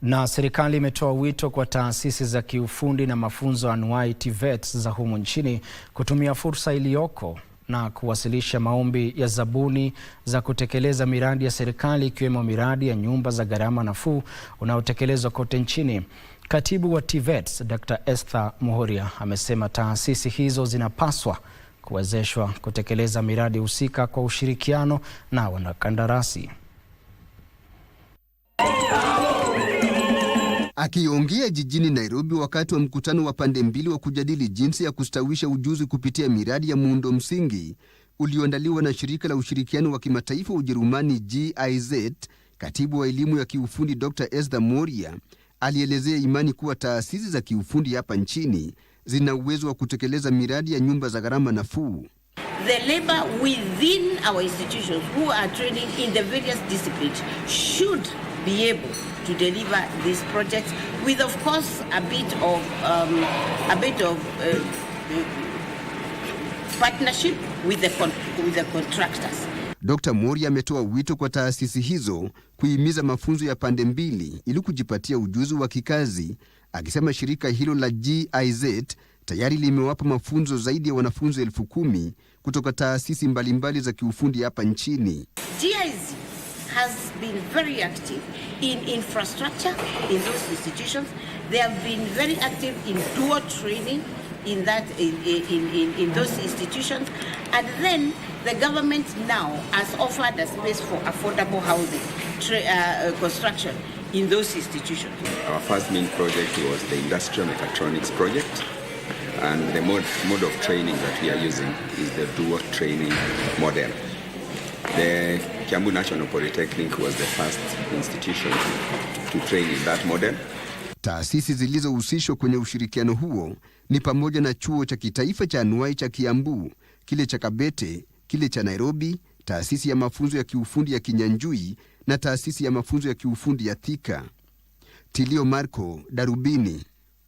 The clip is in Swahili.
Na serikali imetoa wito kwa taasisi za kiufundi na mafunzo anuwai TVETs za humu nchini kutumia fursa iliyoko na kuwasilisha maombi ya zabuni za kutekeleza miradi ya serikali ikiwemo miradi ya nyumba za gharama nafuu unaotekelezwa kote nchini. Katibu wa TVETs Dr. Esther Muhoria amesema taasisi hizo zinapaswa kuwezeshwa kutekeleza miradi husika kwa ushirikiano na wanakandarasi. Akiongea jijini Nairobi wakati wa mkutano wa pande mbili wa kujadili jinsi ya kustawisha ujuzi kupitia miradi ya muundo msingi ulioandaliwa na shirika la ushirikiano wa kimataifa Ujerumani GIZ, katibu wa elimu ya kiufundi Dr. Esther Muhoria alielezea imani kuwa taasisi za kiufundi hapa nchini zina uwezo wa kutekeleza miradi ya nyumba za gharama nafuu. The labor within our institutions who are training in the various disciplines should be able to deliver these projects with, of course, a bit of partnership with the contractors. Dr. Muhoria ametoa wito kwa taasisi hizo kuhimiza mafunzo ya pande mbili ili kujipatia ujuzi wa kikazi, akisema shirika hilo la GIZ tayari limewapa mafunzo zaidi ya wanafunzi 10,000 kutoka taasisi mbalimbali za kiufundi hapa nchini. GIZ has been very active in infrastructure in those institutions. They have been very active in dual training in those institutions, and then the government now has offered a space for affordable housing construction in those institutions. Our first main project was the industrial mechatronics project, and the mode of training that we are using is the dual training model. The Kiambu National Polytechnic was the first institution to train in that model. Taasisi zilizohusishwa kwenye ushirikiano huo ni pamoja na chuo cha kitaifa cha anuwai cha Kiambu, kile cha Kabete, kile cha Nairobi, taasisi ya mafunzo ya kiufundi ya Kinyanjui na taasisi ya mafunzo ya kiufundi ya Thika. Tilio Marco, Darubini.